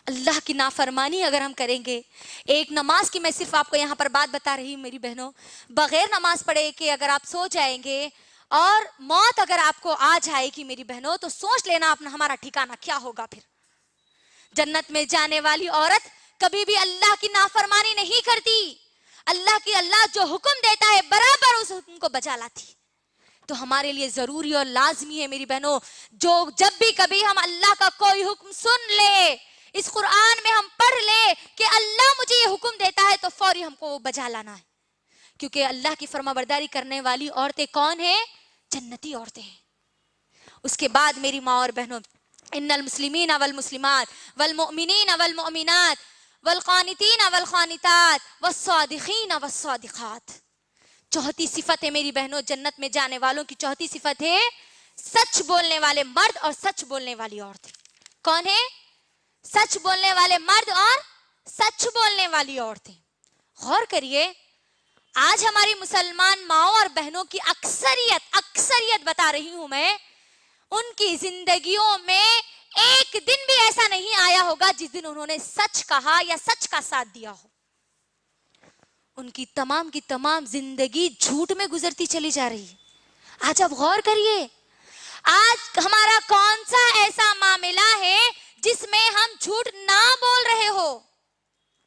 A: اللہ کی نافرمانی اگر ہم کریں گے. ایک نماز کی میں صرف آپ کو یہاں پر بات بتا رہی ہوں میری بہنوں، بغیر نماز پڑھے کہ اگر آپ سو جائیں گے اور موت اگر آپ کو آ جائے گی میری بہنوں، تو سوچ لینا اپنا ہمارا ٹھکانہ کیا ہوگا. پھر جنت میں جانے والی عورت کبھی بھی اللہ کی نافرمانی نہیں کرتی. اللہ جو حکم دیتا ہے برابر اس حکم کو بجا لاتی. تو ہمارے لیے ضروری اور لازمی ہے میری بہنوں، جو جب بھی کبھی ہم اللہ کا کوئی حکم سن لے، اس قرآن میں ہم پڑھ لے کہ اللہ مجھے یہ حکم دیتا ہے، تو فوری ہم کو بجا لانا ہے. کیونکہ اللہ کی فرما برداری کرنے والی عورتیں کون ہیں؟ جنتی عورتیں ہیں. اس کے بعد میری ماں اور بہنوں، ان المسلمین والمسلمات والمؤمنین والمؤمنات والقانتین والقانتات والصادقین والصادقات. چوتھی صفت ہے میری بہنوں جنت میں جانے والوں کی، چوتھی صفت ہے سچ بولنے والے مرد اور سچ بولنے والی عورتیں. کون ہے؟ سچ بولنے والے مرد اور سچ بولنے والی عورتیں. غور کریے، آج ہماری مسلمان ماؤں اور بہنوں کی اکثریت بتا رہی ہوں میں، ان کی زندگیوں میں ایک دن بھی ایسا نہیں آیا ہوگا جس دن انہوں نے سچ کہا یا سچ کا ساتھ دیا ہو. ان کی تمام زندگی جھوٹ میں گزرتی چلی جا رہی ہے. آج آپ غور کریے، آج ہمارا کون سا ایسا معاملہ ہے جس میں ہم جھوٹ نہ بول رہے ہو؟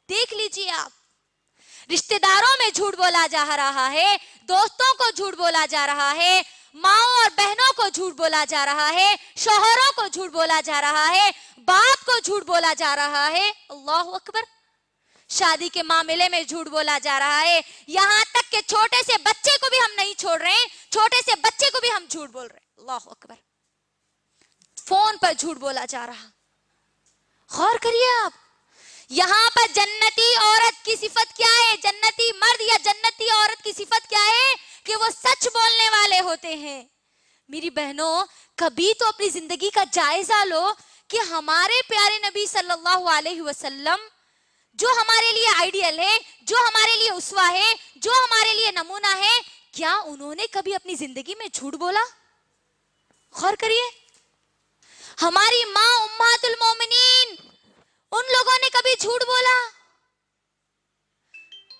A: دیکھ لیجیے آپ، رشتہ داروں میں جھوٹ بولا جا رہا ہے، دوستوں کو جھوٹ بولا جا رہا ہے، ماؤں اور بہنوں کو جھوٹ بولا جا رہا ہے، شوہروں کو جھوٹ بولا جا رہا ہے، باپ کو جھوٹ بولا جا رہا ہے. اللہ اکبر. شادی کے معاملے میں جھوٹ بولا جا رہا ہے، یہاں تک کہ چھوٹے سے بچے کو بھی ہم نہیں چھوڑ رہے ہیں، چھوٹے سے بچے کو بھی ہم جھوٹ بول رہے ہیں. اللہ اکبر. فون پر جھوٹ بولا جا رہا. غور کریے آپ، یہاں پر جنتی عورت کی صفت کیا ہے؟ جنتی مرد یا جنتی عورت کی صفت کیا ہے؟ کہ وہ سچ بولنے والے ہوتے ہیں. میری بہنوں، کبھی تو اپنی زندگی کا جائزہ لو کہ ہمارے پیارے نبی صلی اللہ علیہ وسلم جو ہمارے لیے آئیڈیل ہے، جو ہمارے لیے اسوہ ہے، جو ہمارے لیے نمونہ ہے، کیا انہوں نے کبھی اپنی زندگی میں جھوٹ بولا؟ غور کریے، ہماری ماں امہات المومنین، ان لوگوں نے کبھی جھوٹ بولا؟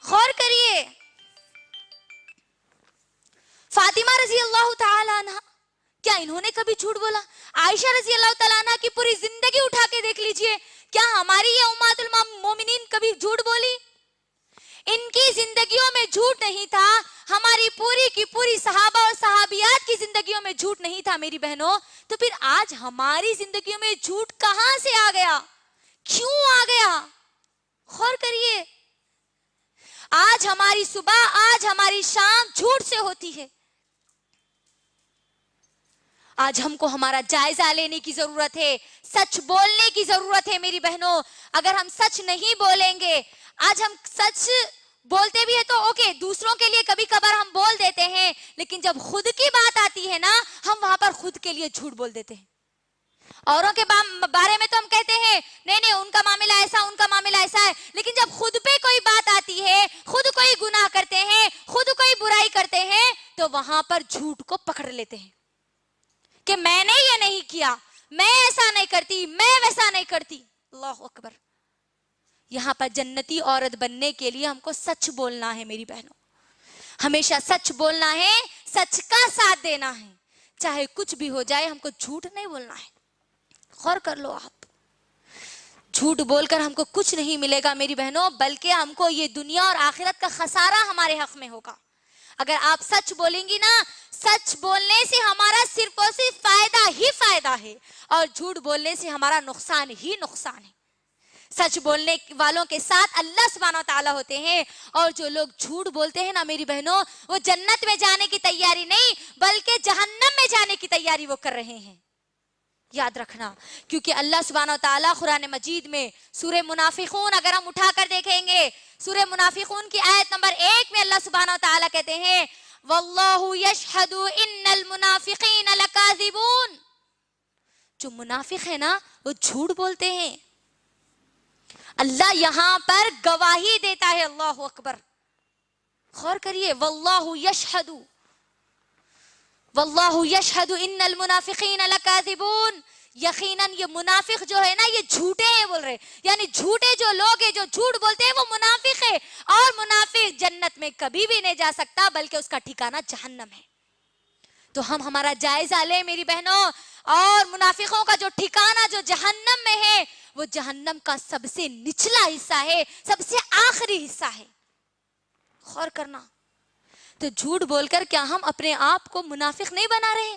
A: غور کریے، فاطمہ رضی اللہ تعالی عنہ، کیا انہوں نے کبھی جھوٹ بولا؟ عائشہ رضی اللہ تعالیٰ عنہ کی پوری زندگی اٹھا کے دیکھ لیجئے، کیا ہماری یہ امہات المومنین کبھی جھوٹ بولی؟ ان کی زندگیوں میں جھوٹ نہیں تھا، ہماری پوری کی پوری صحابہ اور صحابیات کی زندگیوں میں جھوٹ نہیں تھا میری بہنوں. تو پھر آج ہماری زندگیوں میں جھوٹ کہاں سے آ گیا؟ کیوں آ گیا؟ غور کریے، آج ہماری صبح، آج ہماری شام جھوٹ سے ہوتی ہے. آج ہم کو ہمارا جائزہ لینے کی ضرورت ہے، سچ بولنے کی ضرورت ہے میری بہنوں. اگر ہم سچ نہیں بولیں گے، آج ہم سچ بولتے بھی ہیں تو اوکے، دوسروں کے لیے کبھی کبھار ہم بول دیتے ہیں، لیکن جب خود کی بات آتی ہے نا، ہم وہاں پر خود کے لیے جھوٹ بول دیتے ہیں. اوروں کے بارے میں تو ہم کہتے ہیں نہیں ان کا معاملہ ایسا، ان کا معاملہ ایسا ہے، لیکن جب خود پہ کوئی بات آتی ہے، خود کوئی گناہ کرتے ہیں، خود کوئی برائی کرتے ہیں، تو وہاں پر جھوٹ کو پکڑ لیتے ہیں کہ میں نے یہ نہیں کیا، میں ایسا نہیں کرتی، میں ویسا نہیں کرتی. اللہ اکبر. یہاں پر جنتی عورت بننے کے لیے ہم کو سچ بولنا ہے میری بہنوں، ہمیشہ سچ بولنا ہے، سچ کا ساتھ دینا ہے، چاہے کچھ بھی ہو جائے ہم کو جھوٹ نہیں بولنا ہے. غور کر لو آپ، جھوٹ بول کر ہم کو کچھ نہیں ملے گا میری بہنوں، بلکہ ہم کو یہ دنیا اور آخرت کا خسارہ ہمارے حق میں ہوگا. اگر آپ سچ بولیں گی نا، سچ بولنے سے ہمارا صرف اور صرف فائدہ ہی فائدہ ہے، اور جھوٹ بولنے سے ہمارا نقصان ہی نقصان ہے. سچ بولنے والوں کے ساتھ اللہ سبحانہ وتعالی ہوتے ہیں، اور جو لوگ جھوٹ بولتے ہیں نا میری بہنوں، وہ جنت میں جانے کی تیاری نہیں بلکہ جہنم میں جانے کی تیاری وہ کر رہے ہیں. یاد رکھنا، کیونکہ اللہ سبحانہ و تعالیٰ قرآن مجید میں سورہ منافقون اگر ہم اٹھا کر دیکھیں گے، سورہ منافقون کی آیت نمبر 1 میں اللہ سبحانہ و تعالیٰ کہتے ہیں واللہ یشہد ان المنافقین لکاذبون، جو منافق ہے نا وہ جھوٹ بولتے ہیں. اللہ یہاں پر گواہی دیتا ہے. اللہ اکبر، غور کریے، واللہ یشہد، واللہ یشہد ان المنافقین لکاذبون، یقیناً یہ منافق جو ہے نا یہ جھوٹے ہیں بول رہے، یعنی جھوٹے جو لوگ ہیں جو جھوٹ بولتے ہیں وہ منافق ہے، اور منافق جنت میں کبھی بھی نہیں جا سکتا بلکہ اس کا ٹھکانہ جہنم ہے. تو ہم ہمارا جائزہ لیں میری بہنوں، اور منافقوں کا جو ٹھکانہ جو جہنم میں ہے وہ جہنم کا سب سے نچلا حصہ ہے، سب سے آخری حصہ ہے. غور کرنا. تو جھوٹ بول کر کیا ہم اپنے آپ کو منافق نہیں بنا رہے؟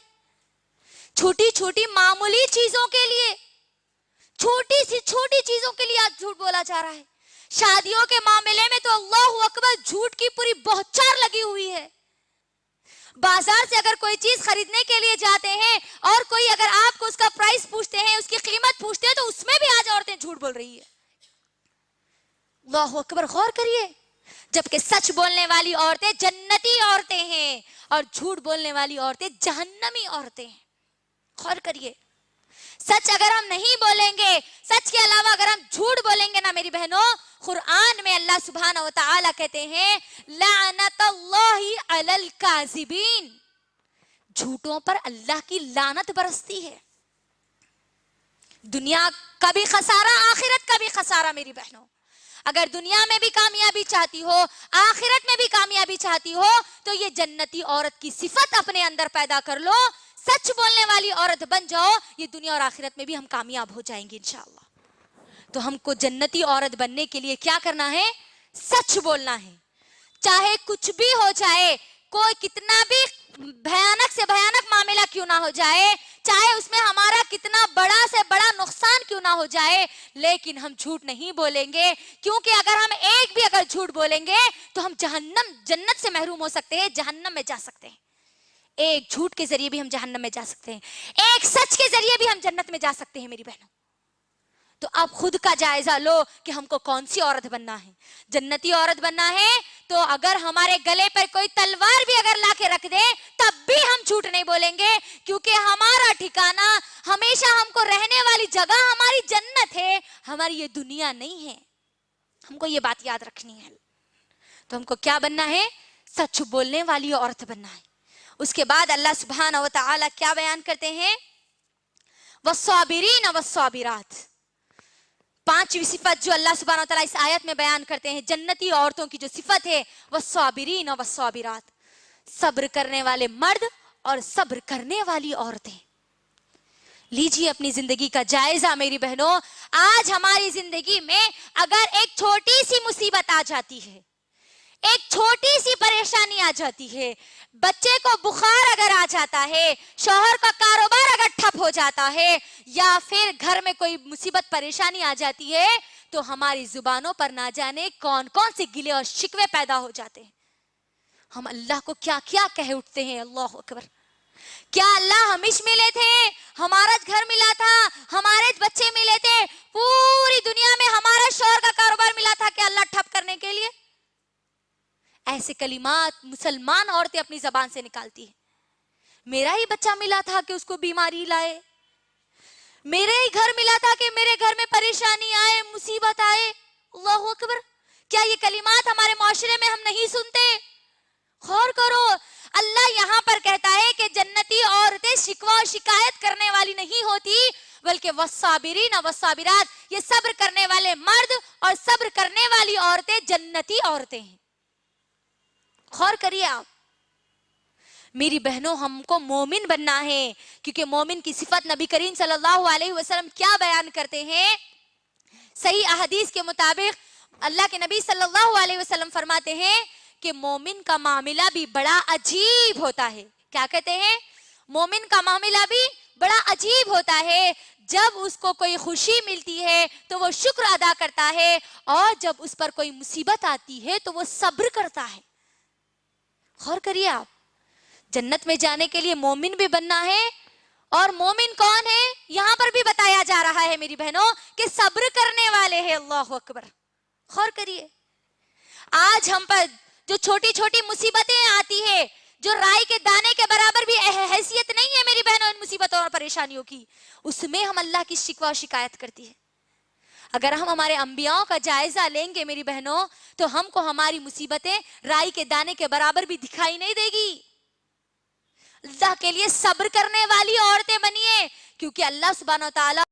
A: چھوٹی چھوٹی معمولی چیزوں کے لیے، چھوٹی سی چھوٹی چیزوں کے لیے آج جھوٹ بولا جا رہا ہے. شادیوں کے معاملے میں تو اللہ اکبر جھوٹ کی پوری بہچار لگی ہوئی ہے. بازار سے اگر کوئی چیز خریدنے کے لیے جاتے ہیں اور کوئی اگر آپ کو اس کا پرائس پوچھتے ہیں، اس کی قیمت پوچھتے ہیں، تو اس میں بھی آج عورتیں جھوٹ بول رہی ہے. اللہ اکبر، غور کریے. جبکہ سچ بولنے والی عورتیں جنتی عورتیں ہیں اور جھوٹ بولنے والی عورتیں جہنمی عورتیں ہیں. غور کریے. سچ اگر ہم نہیں بولیں گے، سچ کے علاوہ اگر ہم جھوٹ بولیں گے نا میری بہنوں، قرآن میں اللہ سبحانہ و تعالیٰ کہتے ہیں لعنت اللہ علی الکاذبین، جھوٹوں پر اللہ کی لعنت برستی ہے. دنیا کا بھی خسارہ، آخرت کا بھی خسارہ میری بہنوں. اگر دنیا میں بھی کامیابی چاہتی ہو، آخرت میں بھی کامیابی چاہتی ہو، تو یہ جنتی عورت کی صفت اپنے اندر پیدا کر لو، سچ بولنے والی عورت بن جاؤ. یہ دنیا اور آخرت میں بھی ہم کامیاب ہو جائیں گے انشاءاللہ. تو ہم کو جنتی عورت بننے کے لیے کیا کرنا ہے؟ سچ بولنا ہے. چاہے کچھ بھی ہو جائے، کوئی کتنا بھی بھیانک سے بھیانک معاملہ کیوں نہ ہو جائے، چاہے اس میں ہمارا کتنا بڑا سے بڑا نقصان کیوں نہ ہو جائے، لیکن ہم جھوٹ نہیں بولیں گے. کیونکہ اگر ہم ایک بھی اگر جھوٹ بولیں گے تو ہم جنت سے محروم ہو سکتے ہیں، جہنم میں جا سکتے ہیں. ایک جھوٹ کے ذریعے بھی ہم جہنم میں جا سکتے ہیں، ایک سچ کے ذریعے بھی ہم جنت میں جا سکتے ہیں میری بہنوں. تو اب خود کا جائزہ لو کہ ہم کو کون سی عورت بننا ہے. جنتی عورت بننا ہے تو اگر ہمارے گلے پر کوئی تلوار بھی اگر لا کے رکھ دے تب بھی ہم جھوٹ نہیں بولیں گے، کیونکہ ہمارا ٹھکانہ ہمیشہ ہم کو رہنے والی جگہ ہماری جنت ہے، ہماری یہ دنیا نہیں ہے. ہم کو یہ بات یاد رکھنی ہے. تو ہم کو کیا بننا ہے؟ سچ بولنے والی عورت بننا ہے. اس کے بعد اللہ سبحانہ و تعالیٰ کیا بیان کرتے ہیں؟ والصابرین والصابرات. پانچویں صفت جو اللہ سبحانہ و تعالیٰ اس آیت میں بیان کرتے ہیں، جنتی عورتوں کی جو صفت ہے والصابرین والصابرات، صبر کرنے والے مرد اور صبر کرنے والی عورتیں. لیجیے اپنی زندگی کا جائزہ میری بہنوں. آج ہماری زندگی میں اگر ایک چھوٹی سی مصیبت آ جاتی ہے، ایک چھوٹی سی پریشانی آ جاتی ہے، بچے کو بخار اگر آ جاتا ہے، شوہر کا کاروبار اگر ٹھپ ہو جاتا ہے، یا پھر گھر میں کوئی مصیبت پریشانی آ جاتی ہے، تو ہماری زبانوں پر نہ جانے کون کون سے گلے اور شکوے پیدا ہو جاتے ہیں. ہم اللہ کو کیا کیا کہہ اٹھتے ہیں. اللہ اکبر. کیا اللہ ہمش ملے تھے، ہمارا گھر ملا تھا، ہمارے بچے ملے تھے، پوری دنیا میں ہمارا شوہر کا کاروبار ملا تھا کہ اللہ ٹھپ کرنے کے لیے؟ ایسے کلمات مسلمان عورتیں اپنی زبان سے نکالتی ہیں. میرا ہی بچہ ملا تھا کہ اس کو بیماری لائے، میرے ہی گھر ملا تھا کہ میرے گھر میں پریشانی آئے، مصیبت آئے. اللہ اکبر. کیا یہ کلمات ہمارے معاشرے میں ہم نہیں سنتے؟ غور کرو. اللہ یہاں پر کہتا ہے کہ جنتی عورتیں شکوہ اور شکایت کرنے والی نہیں ہوتی، بلکہ والصابرین والصابرات، یہ صبر کرنے والے مرد اور صبر کرنے والی عورتیں جنتی عورتیں ہیں. غور کریے آپ میری بہنوں، ہم کو مومن بننا ہے، کیونکہ مومن کی صفت نبی کریم صلی اللہ علیہ وسلم کیا بیان کرتے ہیں؟ صحیح احادیث کے مطابق اللہ کے نبی صلی اللہ علیہ وسلم فرماتے ہیں کہ مومن کا معاملہ بھی بڑا عجیب ہوتا ہے. کیا کہتے ہیں؟ مومن کا معاملہ بھی بڑا عجیب ہوتا ہے. جب اس کو کوئی خوشی ملتی ہے تو وہ شکر ادا کرتا ہے، اور جب اس پر کوئی مصیبت آتی ہے تو وہ صبر کرتا ہے. غور کریے آپ، جنت میں جانے کے لیے مومن بھی بننا ہے اور مومن کون ہے یہاں پر بھی بتایا جا رہا ہے میری بہنوں کہ صبر کرنے والے ہیں. اللہ اکبر. غور کریے آج ہم پر جو چھوٹی چھوٹی مصیبتیں آتی ہے جو رائی کے دانے کے برابر بھی حیثیت نہیں ہے میری بہنوں ان مصیبتوں اور پریشانیوں کی, اس میں ہم اللہ کی شکوہ و شکایت کرتی ہے. اگر ہم ہمارے انبیاءوں کا جائزہ لیں گے میری بہنوں تو ہم کو ہماری مصیبتیں رائی کے دانے کے برابر بھی دکھائی نہیں دے گی. اللہ کے لیے صبر کرنے والی عورتیں بنیے, کیونکہ اللہ سبحانہ و تعالیٰ